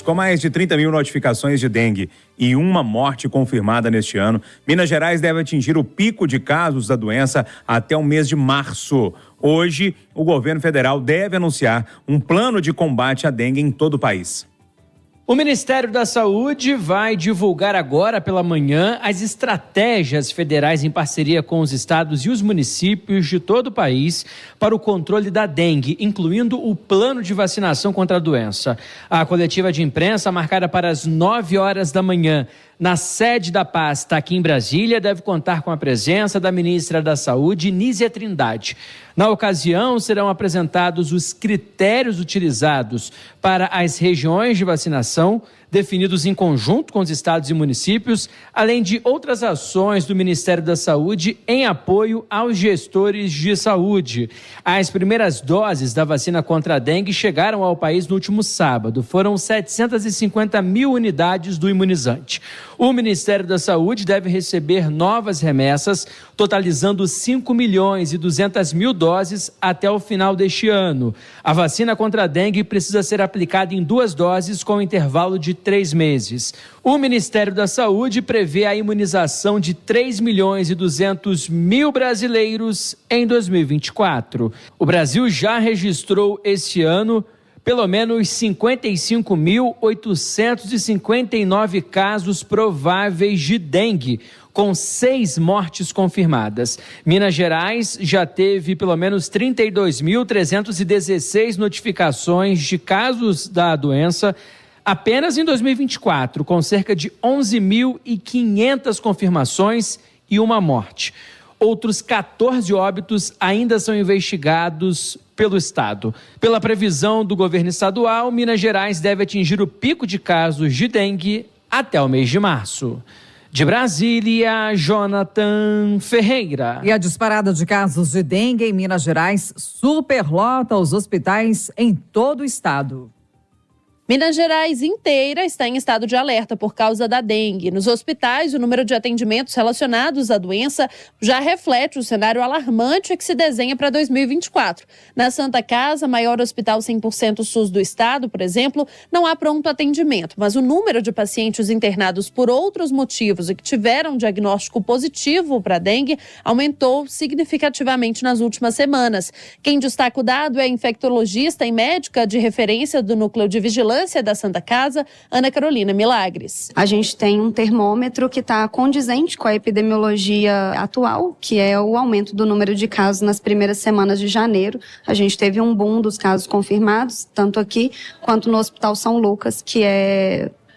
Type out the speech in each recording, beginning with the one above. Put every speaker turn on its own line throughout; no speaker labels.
Com mais de 30 mil notificações de dengue e uma morte confirmada neste ano, Minas Gerais deve atingir o pico de casos da doença até o mês de março. Hoje, o governo federal deve anunciar um plano de combate à dengue em todo o país.
O Ministério da Saúde vai divulgar agora pela manhã as estratégias federais em parceria com os estados e os municípios de todo o país para o controle da dengue, incluindo o plano de vacinação contra a doença. A coletiva de imprensa, marcada para as 9 horas da manhã, na sede da pasta aqui em Brasília, deve contar com a presença da ministra da Saúde, Nízia Trindade. Na ocasião, serão apresentados os critérios utilizados para as regiões de vacinação, definidos em conjunto com os estados e municípios, além de outras ações do Ministério da Saúde em apoio aos gestores de saúde. As primeiras doses da vacina contra a dengue chegaram ao país no último sábado. Foram 750 mil unidades do imunizante. O Ministério da Saúde deve receber novas remessas, totalizando 5 milhões e 200 mil doses até o final deste ano. A vacina contra a dengue precisa ser aplicada em 2 doses com intervalo de 3 meses. O Ministério da Saúde prevê a imunização de 3 milhões e 200 mil brasileiros em 2024. O Brasil já registrou esse ano pelo menos 55.859 casos prováveis de dengue, com 6 mortes confirmadas. Minas Gerais já teve pelo menos 32.316 notificações de casos da doença apenas em 2024, com cerca de 11.500 confirmações e uma morte. Outros 14 óbitos ainda são investigados pelo Estado. Pela previsão do governo estadual, Minas Gerais deve atingir o pico de casos de dengue até o mês de março. De Brasília, Jonathan Ferreira.
E a disparada de casos de dengue em Minas Gerais superlota os hospitais em todo o estado.
Minas Gerais inteira está em estado de alerta por causa da dengue. Nos hospitais, o número de atendimentos relacionados à doença já reflete o cenário alarmante que se desenha para 2024. Na Santa Casa, maior hospital 100% SUS do estado, por exemplo, não há pronto atendimento, mas o número de pacientes internados por outros motivos e que tiveram diagnóstico positivo para dengue aumentou significativamente nas últimas semanas. Quem destaca o dado é a infectologista e médica de referência do Núcleo de Vigilância da Santa Casa, Ana Carolina Milagres.
A gente tem um termômetro que está condizente com a epidemiologia atual, que é o aumento do número de casos nas primeiras semanas de janeiro. A gente teve um boom dos casos confirmados, tanto aqui quanto no Hospital São Lucas, que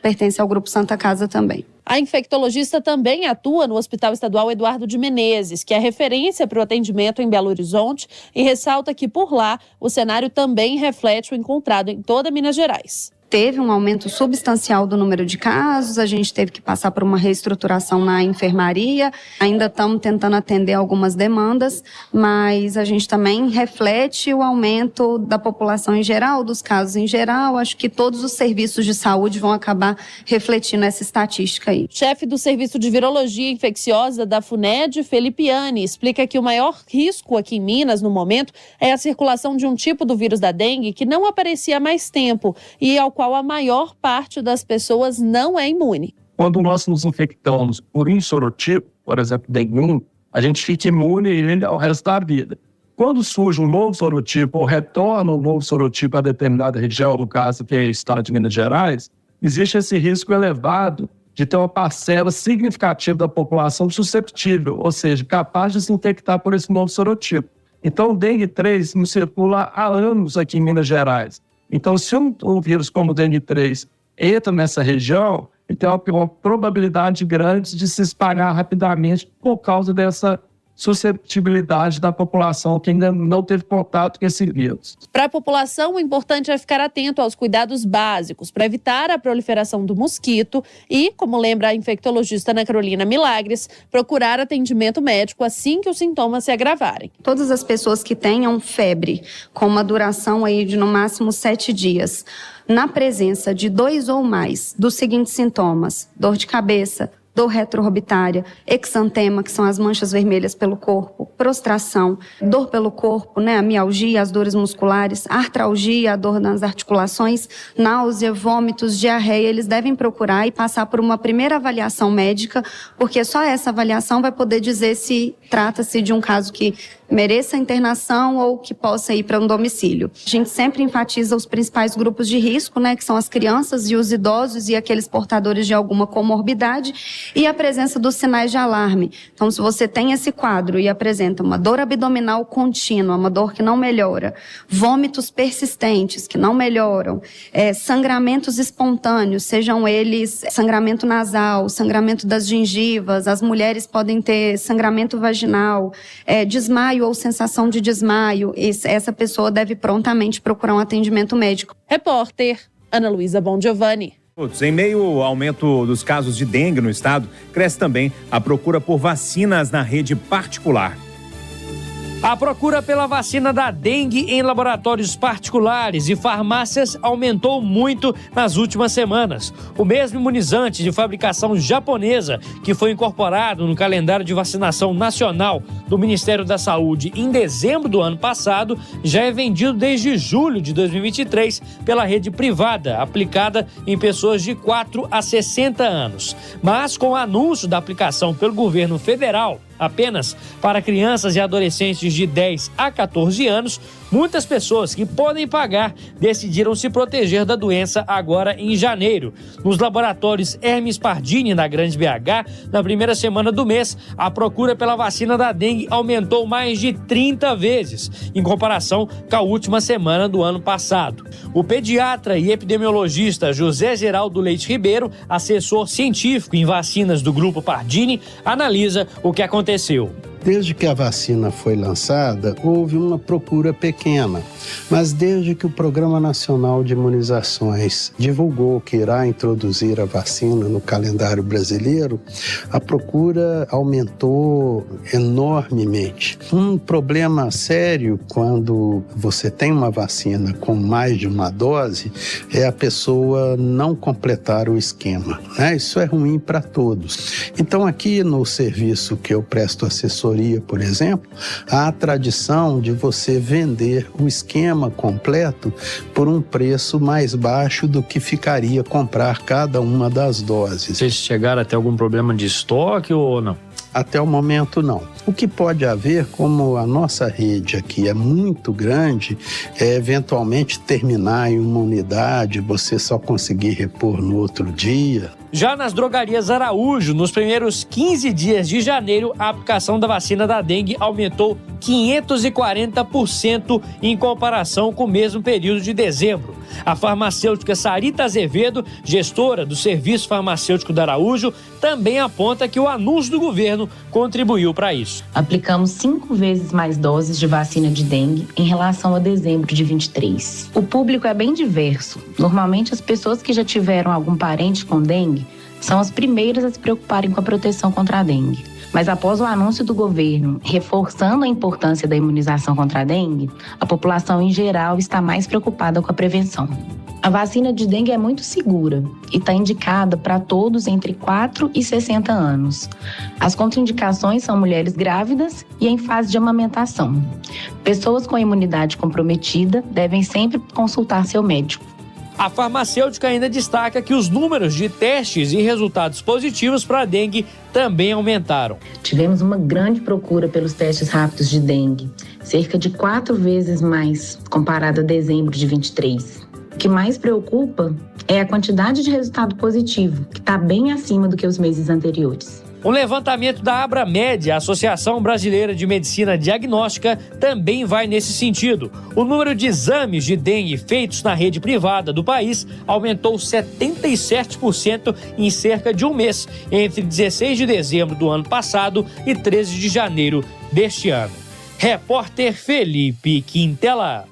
pertence ao Grupo Santa Casa também.
A infectologista também atua no Hospital Estadual Eduardo de Menezes, que é referência para o atendimento em Belo Horizonte, e ressalta que por lá o cenário também reflete o encontrado em toda Minas Gerais.
Teve um aumento substancial do número de casos, a gente teve que passar por uma reestruturação na enfermaria, ainda estamos tentando atender algumas demandas, mas a gente também reflete o aumento da população em geral, dos casos em geral. Acho que todos os serviços de saúde vão acabar refletindo essa estatística aí.
Chefe do Serviço de Virologia Infecciosa da FUNED, Felipiani, explica que o maior risco aqui em Minas, no momento, é a circulação de um tipo do vírus da dengue que não aparecia há mais tempo e ao qual a maior parte das pessoas não é imune.
Quando nós nos infectamos por um sorotipo, por exemplo, dengue 1, a gente fica imune ele ao resto da vida. Quando surge um novo sorotipo ou retorna um novo sorotipo a determinada região, no caso que é o estado de Minas Gerais, existe esse risco elevado de ter uma parcela significativa da população susceptível, ou seja, capaz de se infectar por esse novo sorotipo. Então, o dengue 3 não circula há anos aqui em Minas Gerais. Então, se um vírus como o dengue 3 entra nessa região, ele tem uma probabilidade grande de se espalhar rapidamente por causa dessa susceptibilidade da população que ainda não teve contato com esse vírus.
Para a população, o importante é ficar atento aos cuidados básicos para evitar a proliferação do mosquito e, como lembra a infectologista Ana Carolina Milagres, procurar atendimento médico assim que os sintomas se agravarem.
Todas as pessoas que tenham febre, com uma duração aí de no máximo 7 dias, na presença de 2 ou mais dos seguintes sintomas: dor de cabeça, dor retroorbitária, exantema, que são as manchas vermelhas pelo corpo, prostração, dor pelo corpo, a mialgia, as dores musculares, artralgia, a dor nas articulações, náusea, vômitos, diarreia, eles devem procurar e passar por uma primeira avaliação médica, porque só essa avaliação vai poder dizer se trata-se de um caso que mereça internação ou que possa ir para um domicílio. A gente sempre enfatiza os principais grupos de risco, que são as crianças e os idosos e aqueles portadores de alguma comorbidade, e a presença dos sinais de alarme. Então, se você tem esse quadro e apresenta uma dor abdominal contínua, uma dor que não melhora, vômitos persistentes que não melhoram, sangramentos espontâneos, sejam eles sangramento nasal, sangramento das gengivas, as mulheres podem ter sangramento vaginal, desmaio ou sensação de desmaio, essa pessoa deve prontamente procurar um atendimento médico.
Repórter Ana Luísa Bongiovanni.
Em meio ao aumento dos casos de dengue no estado, cresce também a procura por vacinas na rede particular.
A procura pela vacina da dengue em laboratórios particulares e farmácias aumentou muito nas últimas semanas. O mesmo imunizante de fabricação japonesa, que foi incorporado no calendário de vacinação nacional do Ministério da Saúde em dezembro do ano passado, já é vendido desde julho de 2023 pela rede privada, aplicada em pessoas de 4 a 60 anos. Mas com o anúncio da aplicação pelo governo federal, apenas para crianças e adolescentes de 10 a 14 anos, muitas pessoas que podem pagar decidiram se proteger da doença agora em janeiro. Nos laboratórios Hermes Pardini, na Grande BH, na primeira semana do mês, a procura pela vacina da dengue aumentou mais de 30 vezes, em comparação com a última semana do ano passado. O pediatra e epidemiologista José Geraldo Leite Ribeiro, assessor científico em vacinas do Grupo Pardini, analisa o que aconteceu.
Desde que a vacina foi lançada, houve uma procura pequena, mas desde que o Programa Nacional de Imunizações divulgou que irá introduzir a vacina no calendário brasileiro, a procura aumentou enormemente. Um problema sério quando você tem uma vacina com mais de uma dose é a pessoa não completar o esquema, Isso é ruim para todos. Então, aqui no serviço que eu presto assessoria, por exemplo, há a tradição de você vender o esquema completo por um preço mais baixo do que ficaria comprar cada uma das doses.
Vocês chegaram a ter algum problema de estoque ou não?
Até o momento, não. O que pode haver, como a nossa rede aqui é muito grande, é eventualmente terminar em uma unidade, você só conseguir repor no outro dia.
Já nas drogarias Araújo, nos primeiros 15 dias de janeiro, a aplicação da vacina da dengue aumentou 540% em comparação com o mesmo período de dezembro. A farmacêutica Sarita Azevedo, gestora do Serviço Farmacêutico da Araújo, também aponta que o anúncio do governo contribuiu para isso.
Aplicamos 5 vezes mais doses de vacina de dengue em relação a dezembro de 23. O público é bem diverso. Normalmente, as pessoas que já tiveram algum parente com dengue são as primeiras a se preocuparem com a proteção contra a dengue. Mas após o anúncio do governo reforçando a importância da imunização contra a dengue, a população em geral está mais preocupada com a prevenção. A vacina de dengue é muito segura e está indicada para todos entre 4 e 60 anos. As contraindicações são mulheres grávidas e em fase de amamentação. Pessoas com imunidade comprometida devem sempre consultar seu médico.
A farmacêutica ainda destaca que os números de testes e resultados positivos para a dengue também aumentaram.
Tivemos uma grande procura pelos testes rápidos de dengue, cerca de 4 vezes mais comparado a dezembro de 23. O que mais preocupa é a quantidade de resultado positivo, que está bem acima do que os meses anteriores.
Um levantamento da Abramed, a Associação Brasileira de Medicina Diagnóstica, também vai nesse sentido. O número de exames de dengue feitos na rede privada do país aumentou 77% em cerca de um mês, entre 16 de dezembro do ano passado e 13 de janeiro deste ano. Repórter Felipe Quintela.